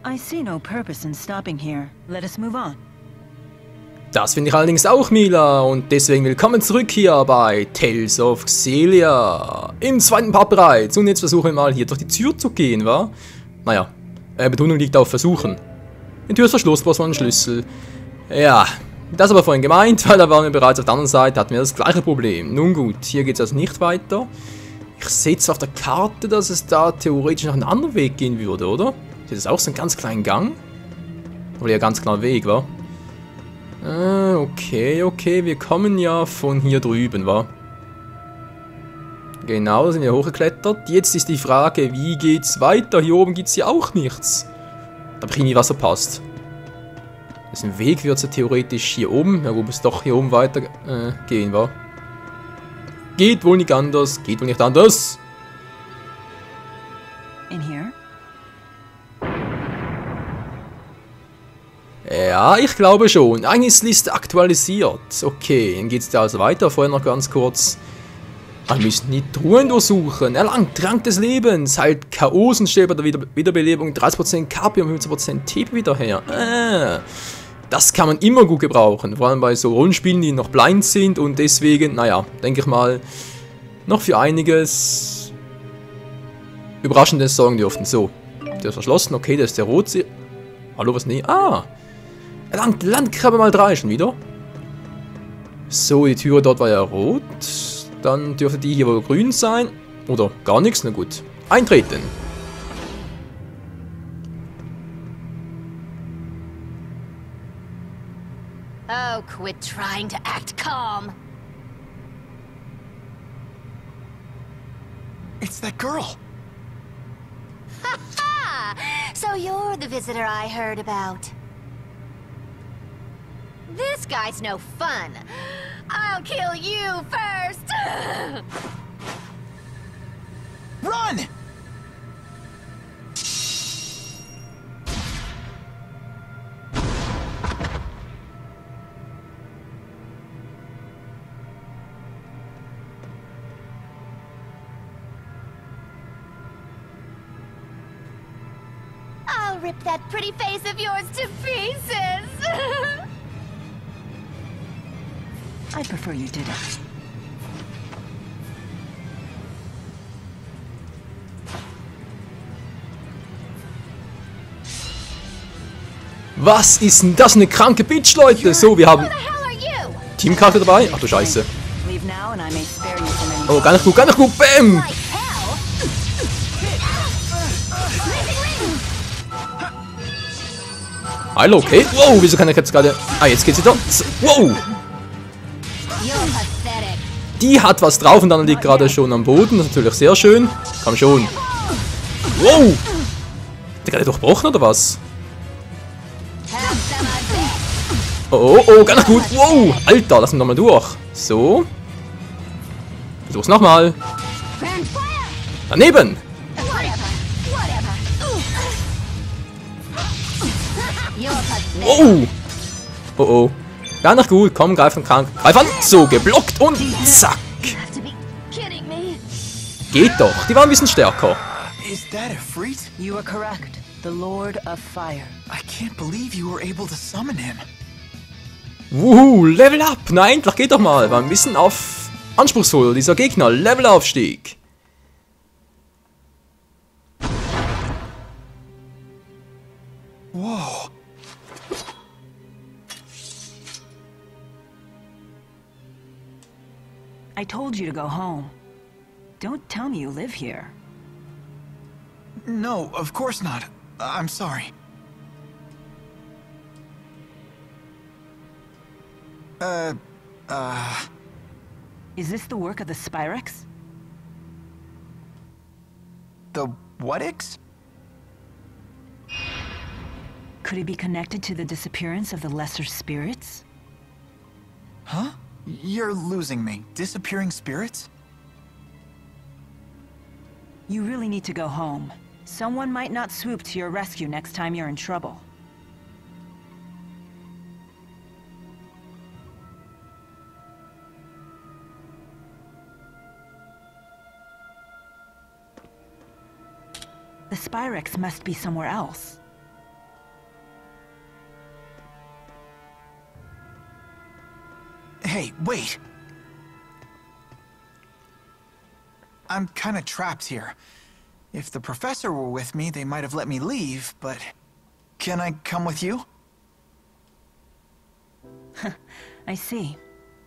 I see no purpose in stopping here. Let us move on. Das finde ich allerdings auch, Mila, und deswegen willkommen zurück hier bei Tales of Xillia. Im zweiten Part bereits, und jetzt versuchen wir mal hier durch die Tür zu gehen, wa? Naja, Betonung liegt auf versuchen. Die Tür ist verschlossen, braucht man einen Schlüssel. Ja, das aber vorhin gemeint, weil da waren wir bereits auf der anderen Seite, hatten wir das gleiche Problem. Nun gut, hier geht es also nicht weiter. Ich sehe jetzt auf der Karte, dass es da theoretisch noch einen anderen Weg gehen würde, oder? Ist das auch so einen ganz kleinen Gang? Oder ja, ganz kleiner Weg, wa? Okay, wir kommen ja von hier drüben, wa? Genau, da sind wir hochgeklettert. Jetzt ist die Frage, wie geht's weiter? Hier oben gibt's ja auch nichts. Da habe ich nie was verpasst. Das ist ein Weg, wird es ja theoretisch hier oben. Ja, wo muss doch hier oben weiter gehen, wa? Geht wohl nicht anders, geht wohl nicht anders. In here? Ja, ich glaube schon. Eigentlich ist die Liste aktualisiert. Okay, dann geht es da also weiter. Vorher noch ganz kurz. Wir müssen die Truhen durchsuchen. Erlangt Trank des Lebens. Halt Chaos und stellt bei der Wiederbelebung 30% KP und 15% TP wieder her. Das kann man immer gut gebrauchen. Vor allem bei so Rollenspielen, die noch blind sind. Und deswegen, naja, denke ich mal, noch für einiges Überraschendes sorgen dürften. So, der ist verschlossen. Okay, das ist der Rotsee. Hallo, was? Nee. Ah! Erlangt Landkrabbe mal 3 schon wieder. So, die Türe dort war ja rot. Dann dürfte die hier wohl grün sein. Oder gar nichts. Na gut. Eintreten. Oh, quit trying to act calm. It's that girl. Ha ha! So you're the visitor I heard about. This guy's no fun. I'll kill you first! Run! I'll rip that pretty face of yours to pieces! I prefer you didn't. Was ist denn das? Eine kranke Bitch, Leute. So, wir haben Who the hell are you? Teamkarte dabei. Ach du Scheiße. Leave now and I may spare you from any... Oh, gar nicht gut, gar nicht gut. Bam! Like hell? Hallo, okay. Wow, wieso kann ich jetzt gerade... Ah, jetzt geht's wieder. Wow! You're pathetic. Die hat was drauf und dann liegt gerade schon am Boden. Das ist natürlich sehr schön. Komm schon. Wow! Hat der gerade durchbrochen oder was? Have some of this. Oh, gar nicht gut. Wow! Alter, lass mich nochmal durch. So. Versuch's nochmal. Grand fire! Daneben! Whatever. You're pathetic. Wow! Oh. Gar nicht gut. Komm, greif an. Greif an. So, geblockt und zack. You have to be kidding me. Geht doch. Die waren ein bisschen stärker. Is that a freak? You are correct. The Lord of Fire. I can't believe you were able to summon him. Wuhu, Level Up. Na, endlich geht doch mal. War ein bisschen auf anspruchsvoll, dieser Gegner. Levelaufstieg. Whoa. I told you to go home. Don't tell me you live here. No, of course not. I'm sorry. Is this the work of the Spyrex? The Whatix? Could it be connected to the disappearance of the lesser spirits? Huh? You're losing me. Disappearing spirits? You really need to go home. Someone might not swoop to your rescue next time you're in trouble. The Spyrex must be somewhere else. Hey, wait. I'm kinda trapped here. If the professor were with me, they might have let me leave, but... Can I come with you? I see.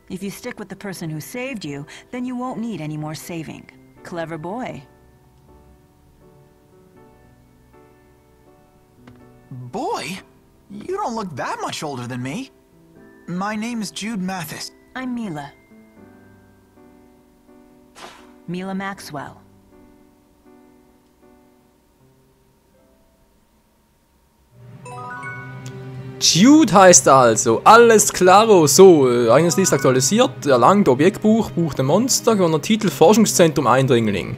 If you stick with the person who saved you, then you won't need any more saving. Clever boy. Boy? You don't look that much older than me. My name is Jude Mathis. I'm Mila. Mila Maxwell. Jude heißt also. Alles klaro. So, eines List aktualisiert. Erlangt Objektbuch, Buch der Monster, gewonnen Titel Forschungszentrum Eindringling.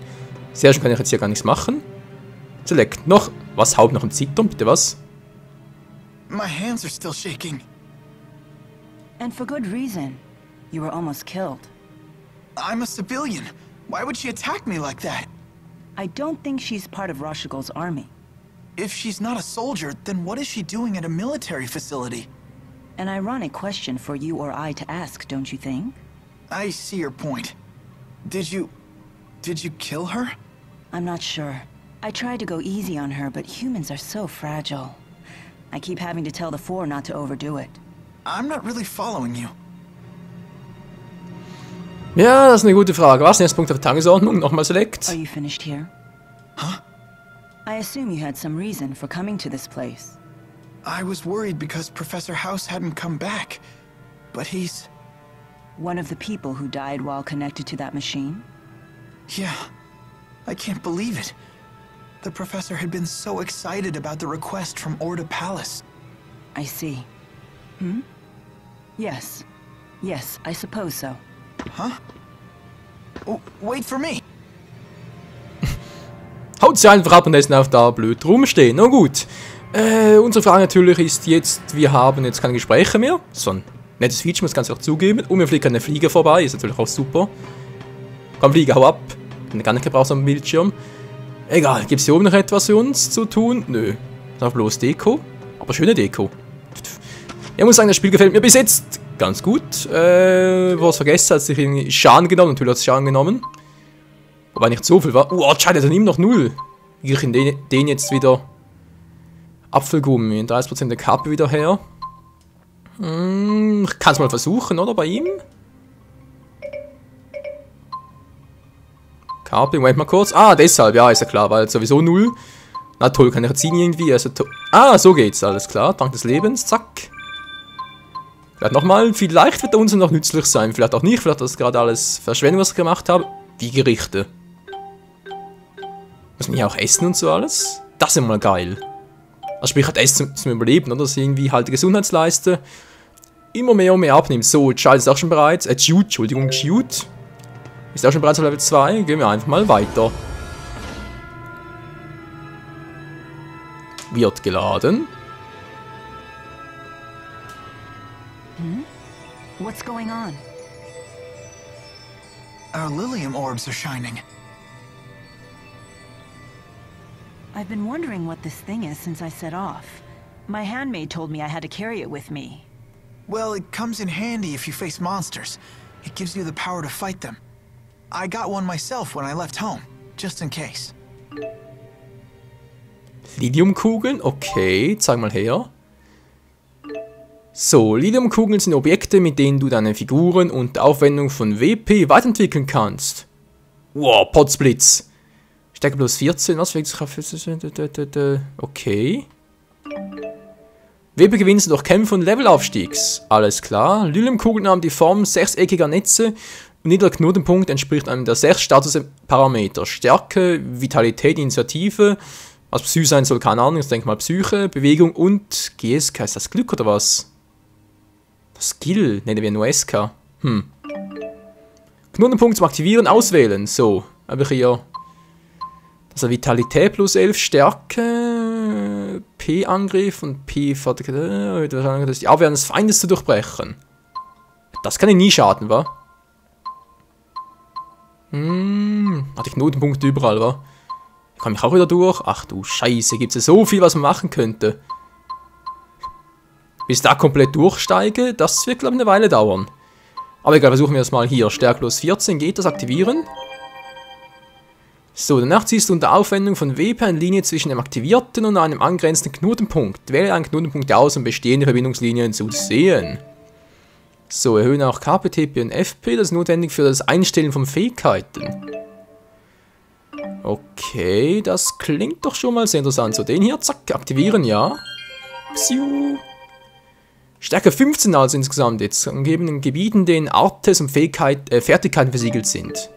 Sehr schön, kann ich jetzt hier gar nichts machen. Select. Noch. Was? Haupt noch im Zittern? Bitte was? My hands are still shaking. And for good reason. You were almost killed. I'm a civilian. Why would she attack me like that? I don't think she's part of Rashigol's army. If she's not a soldier, then what is she doing at a military facility? An ironic question for you or I to ask, don't you think? I see your point. Did you kill her? I'm not sure. I tried to go easy on her, but humans are so fragile. I keep having to tell the Four not to overdo it. I'm not really following you. Ja, das ist eine gute Frage. Was? Nächster Punkt auf der Tagesordnung. Nochmal Select. Are you finished here? Huh? I assume you had some reason for coming to this place. I was worried because Professor House hadn't come back. But he's... One of the people who died while connected to that machine? Yeah. I can't believe it. The professor had been so excited about the request from Orda Palace. I see. Hmm? Yes. Yes, I suppose so. Huh? Oh, wait for me! Haut sie einfach ab und lässt auf da blöd rumstehen. Na gut. Unsere Frage natürlich ist jetzt, wir haben jetzt keine Gespräche mehr. So ein nettes Feature, muss ich ganz auch zugeben. Und mir fliegt eine Fliege vorbei, ist natürlich auch super. Komm, Fliege, hau ab. Bin gar nicht gebraucht am Bildschirm. Egal, gibt es hier oben noch etwas für uns zu tun? Nö. Das ist bloß Deko. Aber schöne Deko. Ich muss sagen, das Spiel gefällt mir bis jetzt ganz gut. Bevor es vergessen, hat sich irgendwie Schaden genommen. Natürlich hat es Schaden genommen. Wobei nicht so viel war. Schade, also nimmt noch 0. Wie kriege ich den jetzt wieder? Apfelgummi. 30% der Kappe wieder her. Ich kann es mal versuchen, oder? Bei ihm? Kappe, Moment mal kurz. Ah, deshalb, ja, ist ja klar, weil sowieso 0. Na toll, kann ich jetzt ziehen irgendwie. Also so geht's, alles klar. Dank des Lebens, zack. Vielleicht nochmal, vielleicht wird er uns noch nützlich sein. Vielleicht auch nicht, vielleicht ist das gerade alles Verschwendung, was ich gemacht habe. Die Gerichte. Muss man hier auch essen und so alles? Das ist immer geil. Also sprich halt Essen zum Überleben, oder? Das ist irgendwie halt die Gesundheitsleiste immer mehr und mehr abnimmt. So, Child ist auch schon bereit. Jude, Entschuldigung, Jude. Ist auch schon bereits auf Level 2. Gehen wir einfach mal weiter. Wird geladen. What's going on? Our Lilium orbs are shining. I've been wondering what this thing is since I set off. My handmaid told me I had to carry it with me. Well, it comes in handy if you face monsters. It gives you the power to fight them. I got one myself when I left home, just in case. Liliumkugeln, okay, zeig mal her. So, Liliumkugeln sind Objekte, mit denen du deine Figuren unter Aufwendung von WP weiterentwickeln kannst. Wow, Potzblitz. Stärke plus 14, was wirkt sich auf... Okay. WP gewinnst du durch Kämpfe und Levelaufstiegs. Alles klar. Liliumkugeln haben die Form sechseckiger Netze und jeder Knotenpunkt entspricht einem der 6 Statusparameter. Stärke, Vitalität, Initiative, was Psy sein soll, keine Ahnung, ich denke mal Psyche, Bewegung und GSK. Ist das Glück oder was? Skill, nennen wir nur SK. Knotenpunkt zum Aktivieren, auswählen. So, habe ich hier... Also Vitalität plus 11, Stärke, P-Angriff und P... die Abwehr des Feindes zu durchbrechen. Das kann ja nie schaden, wa? Hatte ich Knotenpunkte überall, wa? Hier komme ich auch wieder durch. Ach du Scheiße, gibt es so viel, was man machen könnte. Bis da komplett durchsteige, das wird, glaube ich, eine Weile dauern. Aber egal, versuchen wir es mal hier. Stärke plus 14, geht das? Aktivieren. So, danach ziehst du unter Aufwendung von WP eine Linie zwischen dem aktivierten und einem angrenzenden Knotenpunkt. Wähle einen Knotenpunkt aus, um bestehende Verbindungslinien zu sehen. So, erhöhen auch KP, TP und FP, das ist notwendig für das Einstellen von Fähigkeiten. Okay, das klingt doch schon mal sehr interessant. So, den hier, zack, aktivieren, ja. Psiu. Stärke 15 also insgesamt jetzt, angebenden Gebieten, denen Artes und Fertigkeiten versiegelt sind.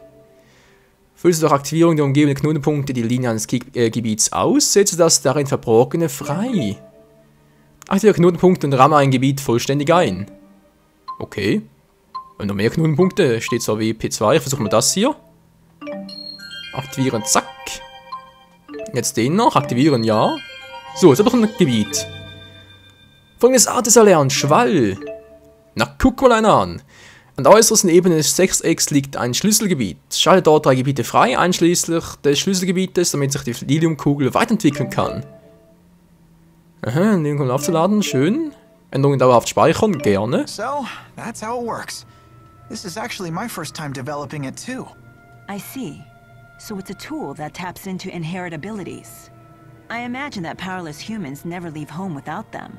Füllst du durch Aktivierung der umgebenden Knotenpunkte die Linie eines Gebiets aus, setze das darin Verborgene frei. Aktiviere Knotenpunkte und ramme ein Gebiet vollständig ein. Okay. Und noch mehr Knotenpunkte, steht zwar WP2, versuchen wir das hier. Aktivieren, zack. Jetzt den noch, aktivieren, ja. So, jetzt haben wir noch ein Gebiet. Folgendes Artes erlernen, Schwall. Na, guck mal einer an. An der äußersten Ebene des Sechsecks liegt ein Schlüsselgebiet. Schalte dort 3 Gebiete frei, einschließlich des Schlüsselgebietes, damit sich die Liliumkugel weiterentwickeln kann. Aha, Liliumkugel aufzuladen, schön. Änderungen dauerhaft speichern, gerne. So, that's how it works. This is actually my first time developing it too. I see. So it's a tool that taps into inherent abilities. I imagine that powerless humans never leave home without them.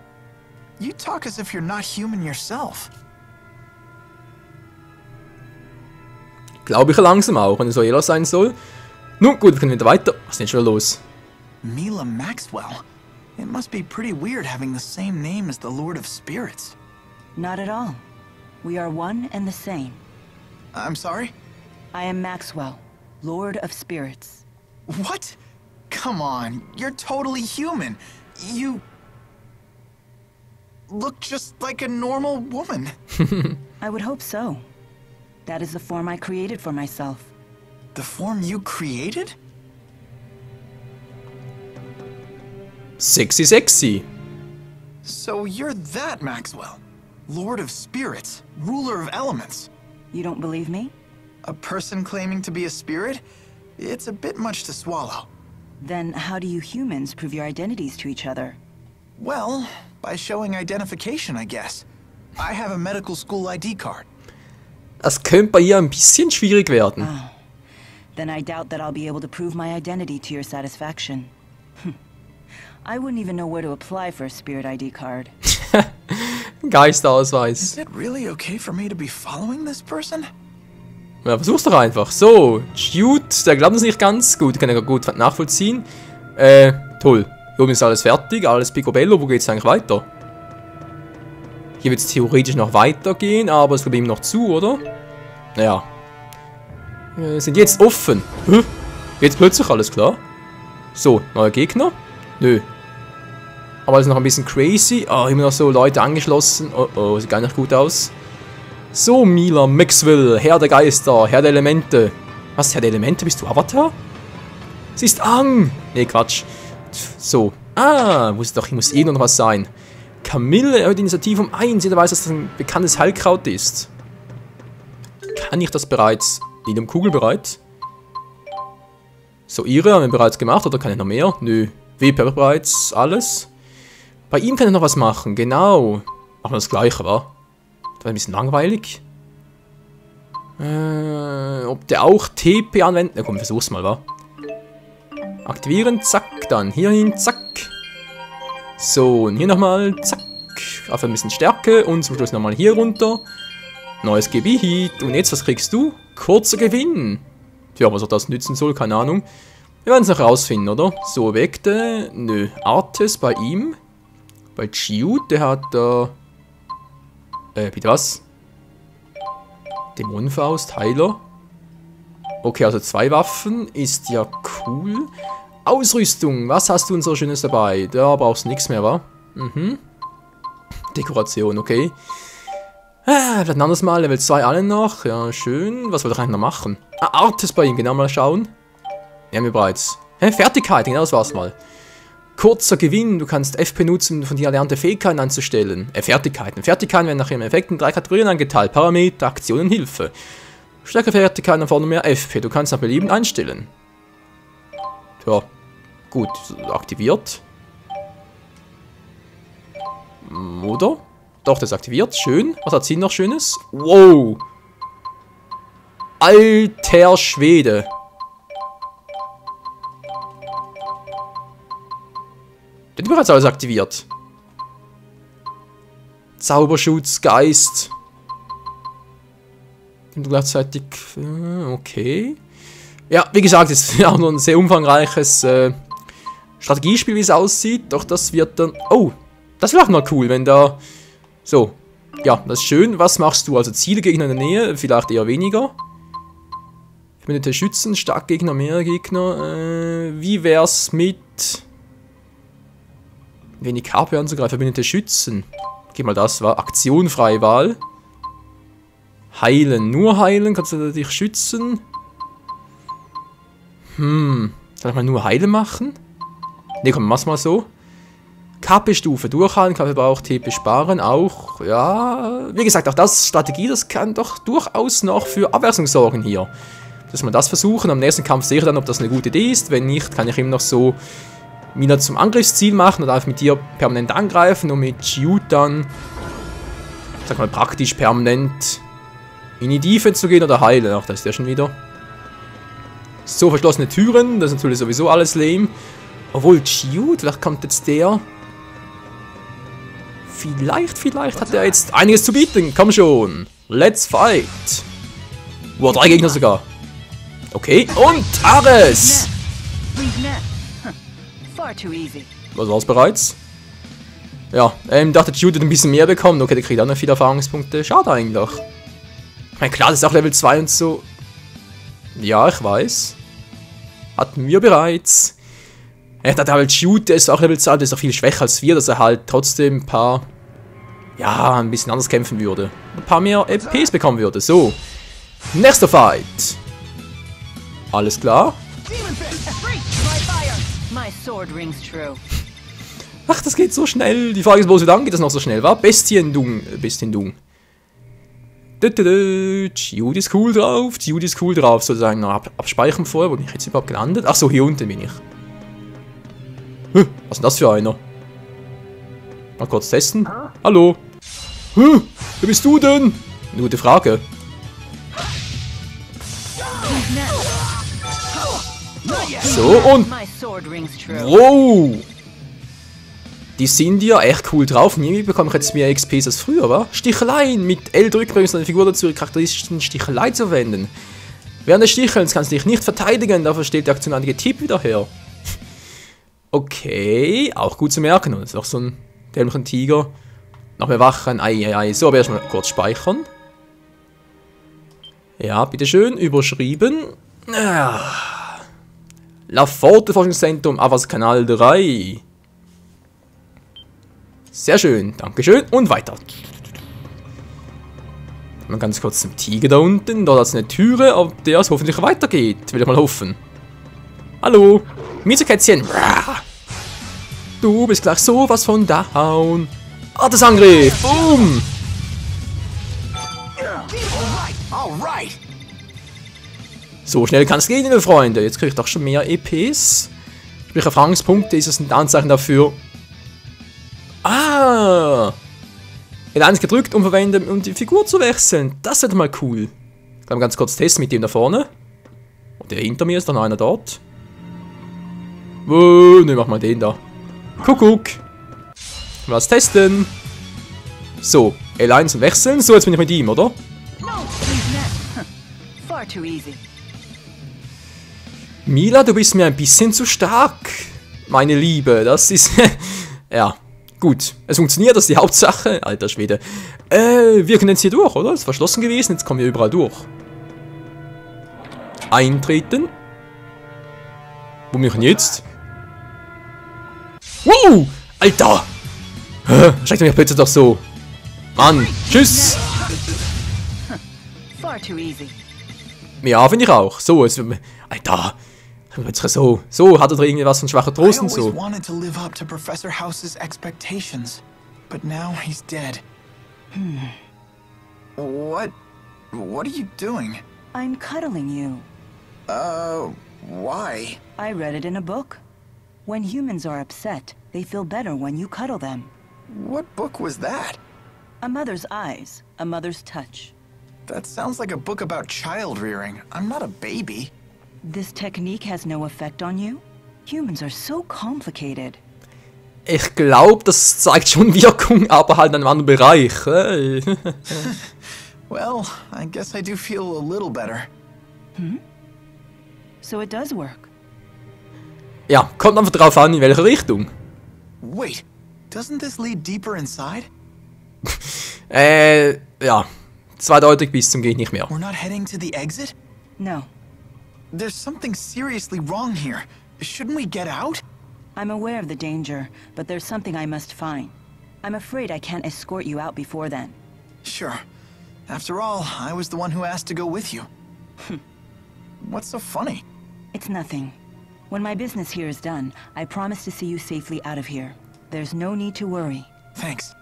You talk as if you're not human yourself. Glaube ich langsam auch, wenn es so ehrlich sein soll. Nun gut, wir können wieder weiter. Was ist denn schon los? Mila Maxwell. It must be pretty weird having the same name as the Lord of Spirits. Not at all. We are one and the same. I'm sorry? I am Maxwell, Lord of Spirits. What? Come on, you're totally human. You look just like a normal woman. I would hope so. That is the form I created for myself. The form you created? Sexy, sexy. So you're that Maxwell. Lord of Spirits, ruler of elements. You don't believe me? A person claiming to be a spirit? It's a bit much to swallow. Then how do you humans prove your identities to each other? Well, by showing identification, I guess. I have a medical school ID card. Das könnte bei ihr ein bisschen schwierig werden. Oh. Then I doubt that I'll be able to prove my identity to your satisfaction. I wouldn't even know where to apply for a spirit ID card. Geisterausweis. Is it really okay for me to be following this person? Ja, versuch's doch einfach. So, Jude, der glaubt es nicht ganz. Gut, kann ich gut nachvollziehen. Toll. Hier oben ist alles fertig, alles picobello. Wo geht's eigentlich weiter? Hier wird es theoretisch noch weitergehen, aber es bleibt ihm noch zu, oder? Naja. Sind jetzt offen. Hä? Jetzt plötzlich alles klar. So, neuer Gegner? Nö. Aber es ist noch ein bisschen crazy. Ah, immer noch so Leute angeschlossen. Oh oh, sieht gar nicht gut aus. So, Mila Maxwell, Herr der Geister, Herr der Elemente. Was, Herr der Elemente? Bist du Avatar? Sie ist Ang! Nee, Quatsch. So. Ah, ich muss eh noch was sein. Camille erhöht die Initiative um 1. Jeder weiß, dass das ein bekanntes Heilkraut ist. Kann ich das bereits? Liliumkugel bereit? So, ihre haben wir bereits gemacht, oder kann ich noch mehr? Nö. WP bereits alles. Bei ihm kann ich noch was machen, genau. Machen wir das gleiche, wa? Das war ein bisschen langweilig. Ob der auch TP anwendet? Na komm, versuch's mal, wa? Aktivieren, zack, dann hierhin, zack. So, und hier nochmal, zack. Auf ein bisschen Stärke und zum Schluss nochmal hier runter. Neues Gebiet. Und jetzt, was kriegst du? Kurzer Gewinn. Tja, was auch das nützen soll, keine Ahnung. Wir werden es noch rausfinden, oder? So, Vekte. Nö, Artes bei ihm. Bei Jude, der hat bitte was? Dämonenfaust, Heiler. Okay, also 2 Waffen. Ist ja cool. Ausrüstung. Was hast du denn so Schönes dabei? Da brauchst du nichts mehr, wa? Mhm. Dekoration, okay. Vielleicht ein anderes Mal. Level 2 alle noch. Ja, schön. Was wollte ich eigentlich noch machen? Ah, Artes bei ihm. Genau, mal schauen. Ja, haben wir bereits. Fertigkeit. Genau, das war's mal. Kurzer Gewinn. Du kannst FP nutzen, um von dir erlernte Fähigkeiten anzustellen. Fertigkeiten. Fertigkeiten werden nach ihrem Effekt in 3 Kategorien eingeteilt. Parameter, Aktion und Hilfe. Stärke Fertigkeiten erfordern mehr FP. Du kannst nach Belieben einstellen. Ja, gut, aktiviert. Oder? Doch, das ist aktiviert. Schön. Was hat sie noch Schönes? Wow. Alter Schwede. Der hat bereits alles aktiviert. Zauberschutz, Geist. Und gleichzeitig... Okay. Ja, wie gesagt, es ist auch noch ein sehr umfangreiches Strategiespiel, wie es aussieht. Doch das wird dann... Oh, das wäre auch mal cool, wenn da... So. Ja, das ist schön. Was machst du? Also Zielgegner in der Nähe? Vielleicht eher weniger. Verbündete Schützen, Starkgegner, mehr Gegner. Wie wär's mit... Wenig KP anzugreifen, verbündete Schützen. Geh mal das, war Aktion, Freiwahl. Heilen, nur heilen, kannst du dich schützen? Soll ich mal nur heilen machen? Ne, komm, mach's mal so. KP-Stufe durchhalten, KP braucht TP sparen, auch, ja... Wie gesagt, auch das Strategie, das kann doch durchaus noch für Abwechslung sorgen hier. Dass wir das versuchen, am nächsten Kampf sehe ich dann, ob das eine gute Idee ist. Wenn nicht, kann ich eben noch so... Mina zum Angriffsziel machen oder einfach mit dir permanent angreifen und mit Shield dann, sag mal, praktisch permanent in die Defense zu gehen oder heilen. Ach, da ist der schon wieder. So, verschlossene Türen, das ist natürlich sowieso alles lame. Obwohl, Shield, vielleicht kommt jetzt der. Vielleicht hat er jetzt einiges zu bieten. Komm schon. Let's fight. Wow, 3 Gegner sogar. Okay, und Ares. Was war's bereits? Ja, dachte Jude hat ein bisschen mehr bekommen. Okay, der kriegt auch noch viele Erfahrungspunkte. Schade eigentlich. Ich meine, klar, das ist auch Level 2 und so. Ja, ich weiß. Hatten wir bereits. Er hat halt Jude, der ist auch Level 2, der ist auch viel schwächer als wir, dass er halt trotzdem ein paar... Ja, ein bisschen anders kämpfen würde. Ein paar mehr EPs bekommen würde. So. Nächster Fight. Alles klar. Ach, das geht so schnell. Die Frage ist bloß, wie lange geht das noch so schnell, wa? Bestiendung. Jude ist cool drauf. Jude ist cool drauf. Sozusagen noch abspeichern vorher. Wo bin ich jetzt überhaupt gelandet? Ach so, hier unten bin ich. Was ist denn das für einer? Mal kurz testen. Hallo. Wer bist du denn? Eine gute Frage. So, und... Wow! Die sind ja echt cool drauf. Nie bekomme ich jetzt mehr XPs als früher, wa? Sticheleien! Mit L drücken, um eine Figur dazu ihre charakteristischen Stichelei zu verwenden. Während des Stichelns kannst du dich nicht verteidigen, dafür stellt der Aktion einige Tipp wieder her. Okay, auch gut zu merken. Und das ist auch so ein dämlichen Tiger. Noch mehr Wachen. Ei. So, aber erstmal kurz speichern. Ja, bitteschön. Überschrieben. La Forte Forschungszentrum, Avas Kanal 3. Sehr schön, dankeschön. Und weiter. Mal ganz kurz zum Tiger da unten. Dort ist eine Türe, auf der es hoffentlich weitergeht. Will ich mal hoffen. Hallo, Miesekätzchen. Du bist gleich sowas von down. Artesangriff. Boom. So schnell kann es gehen, liebe Freunde. Jetzt kriege ich doch schon mehr EPs. Sprich, Erfahrungspunkte ist es ein Anzeichen dafür. L1 gedrückt, um verwenden, um die Figur zu wechseln. Das wird mal cool. Ich kann ganz kurz testen mit dem da vorne. Und der hinter mir ist dann einer dort. Ne, mach mal den da. Kuckuck. Was testen. So, L1 und wechseln. So, jetzt bin ich mit ihm, oder? Mila, du bist mir ein bisschen zu stark. Meine Liebe, das ist... ja, gut. Es funktioniert, das ist die Hauptsache. Alter Schwede. Wir können jetzt hier durch, oder? Es ist verschlossen gewesen, jetzt kommen wir überall durch. Eintreten. Wo bin ich denn jetzt? Wow! Alter! Schreckt mich bitte doch so. Mann, tschüss! Ja, finde ich auch. So, jetzt... Alter! So hat er irgendwas von schwacher Trost und so. But now he's dead. What are you doing? I'm cuddling you. Why? I read it in a book. When humans are upset, they feel better when you cuddle them. What book was that? A mother's eyes, a mother's touch. That sounds like a book about child rearing. I'm not a baby. This technique has no effect on you? Humans are so complicated. Ich glaube, das zeigt schon Wirkung, aber halt in einem anderen Bereich. Well, I guess I do feel a little better. So it does work. Ja, kommt einfach drauf an, in welche Richtung. Wait, doesn't this lead deeper inside? Ja. Zweideutig bis zum geht nicht mehr. We're not heading to the exit? No. There's something seriously wrong here. Shouldn't we get out? I'm aware of the danger, but there's something I must find. I'm afraid I can't escort you out before then. Sure. After all, I was the one who asked to go with you. What's so funny? It's nothing. When my business here is done, I promise to see you safely out of here. There's no need to worry. Thanks.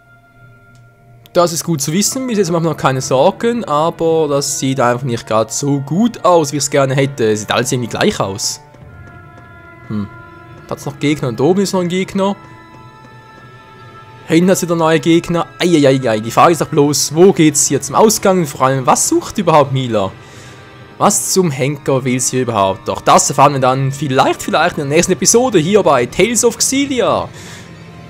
Das ist gut zu wissen, bis jetzt machen wir noch keine Sorgen, aber das sieht einfach nicht gerade so gut aus, wie ich es gerne hätte. Sieht alles irgendwie gleich aus. Da hat es noch Gegner und da oben ist noch ein Gegner. Hinten hat es wieder neue Gegner. Eieiei, die Frage ist doch bloß, wo geht's hier zum Ausgang? Vor allem, was sucht überhaupt Mila? Was zum Henker will sie überhaupt? Doch das erfahren wir dann vielleicht in der nächsten Episode hier bei Tales of Xillia.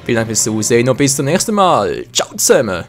Vielen Dank fürs Zusehen und bis zum nächsten Mal. Ciao zusammen.